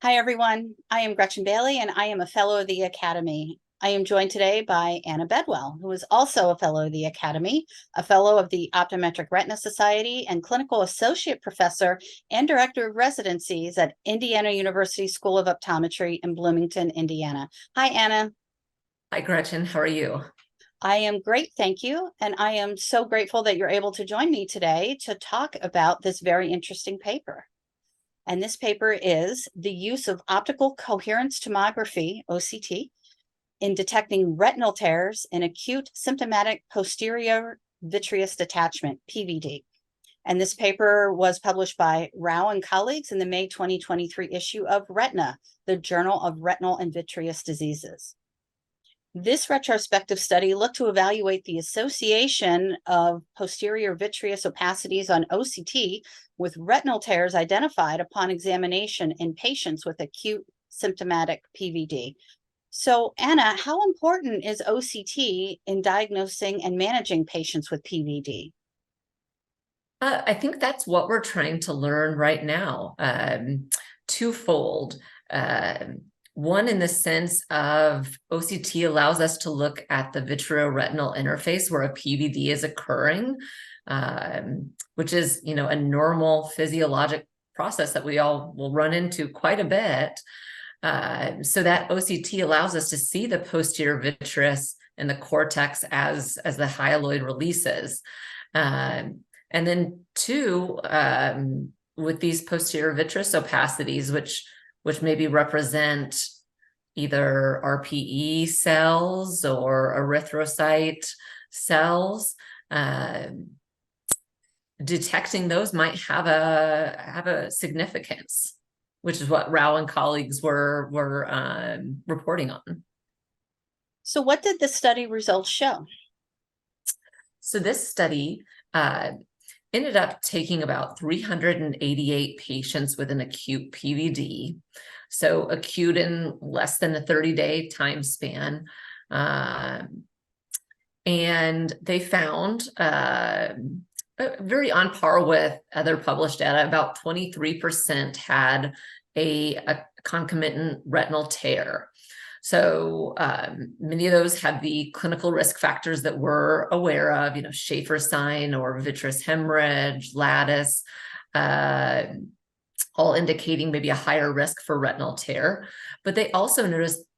Hi, everyone. I am Gretchen Bailey, and I am a fellow of the Academy. I am joined today by Anna Bedwell, who is also a fellow of the Academy, a fellow of the Optometric Retina Society, and clinical associate professor and director of residencies at Indiana University School of Optometry in Bloomington, Indiana. Hi, Anna. Hi, Gretchen. How are you? I am great, thank you. And I am so grateful that you're able to join me today to talk about this very interesting paper. And this paper is the use of optical coherence tomography, OCT, in detecting retinal tears in acute symptomatic posterior vitreous detachment, PVD. And this paper was published by Rao and colleagues in the May 2023 issue of Retina, the Journal of Retinal and Vitreous Diseases. This retrospective study looked to evaluate the association of posterior vitreous opacities on OCT with retinal tears identified upon examination in patients with acute symptomatic PVD. So, Anna, how important is OCT in diagnosing and managing patients with PVD? I think that's what we're trying to learn right now. Twofold. One, in the sense of OCT allows us to look at the vitreoretinal interface where a PVD is occurring, which is, a normal physiologic process that we all will run into quite a bit. So that OCT allows us to see the posterior vitreous in the cortex as the hyaloid releases. And then two, with these posterior vitreous opacities, which maybe represent either RPE cells or erythrocyte cells, detecting those might have a significance, which is what Rao and colleagues were reporting on. So what did the study results show? So this study ended up taking about 388 patients with an acute PVD. So acute in less than a 30-day time span. And they found very on par with other published data, about 23% had a concomitant retinal tear. So many of those had the clinical risk factors that we're aware of, Schaefer sign or vitreous hemorrhage, lattice, all indicating maybe a higher risk for retinal tear. But they also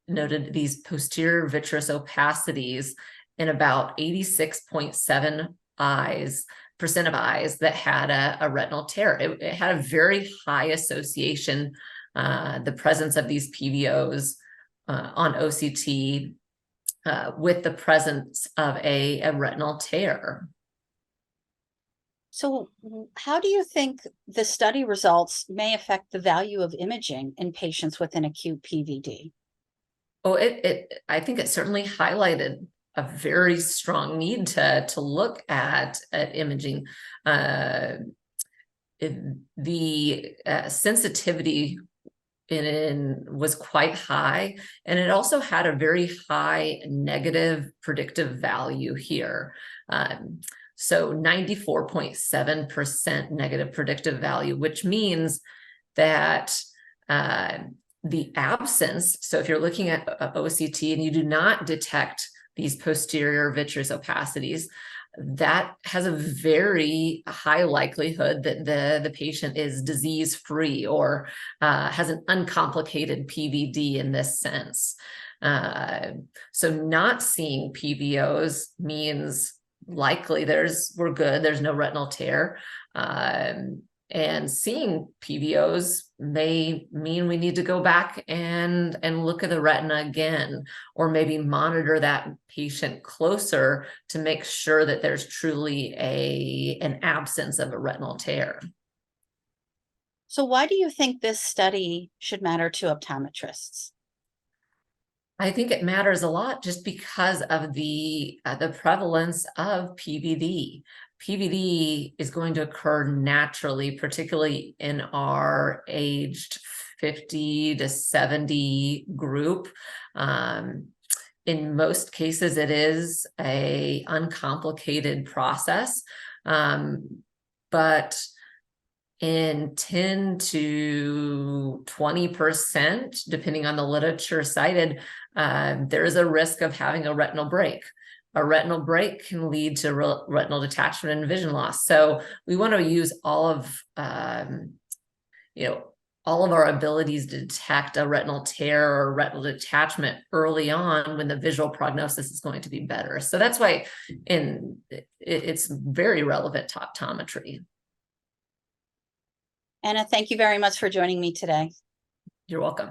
noted these posterior vitreous opacities in about 86.7% of eyes that had a retinal tear. It had a very high association, the presence of these PVOs on OCT with the presence of a retinal tear. So how do you think the study results may affect the value of imaging in patients with an acute PVD? Oh, I think it certainly highlighted a very strong need to look at imaging. The sensitivity was quite high, and it also had a very high negative predictive value here. So 94.7% negative predictive value, which means that the absence, so if you're looking at OCT and you do not detect these posterior vitreous opacities, that has a very high likelihood that the patient is disease-free or has an uncomplicated PVD in this sense. So not seeing PVOs means likely we're good, there's no retinal tear. And seeing PVOs may mean we need to go back and look at the retina again, or maybe monitor that patient closer to make sure that there's truly an absence of a retinal tear. So why do you think this study should matter to optometrists? I think it matters a lot just because of the prevalence of PVD. PVD is going to occur naturally, particularly in our aged 50 to 70 group. In most cases, it is an uncomplicated process, but in 10 to 20%, depending on the literature cited, there is a risk of having a retinal break. A retinal break can lead to retinal detachment and vision loss. So we want to use all of our abilities to detect a retinal tear or retinal detachment early on when the visual prognosis is going to be better. So that's why it's very relevant to optometry. Anna, thank you very much for joining me today. You're welcome.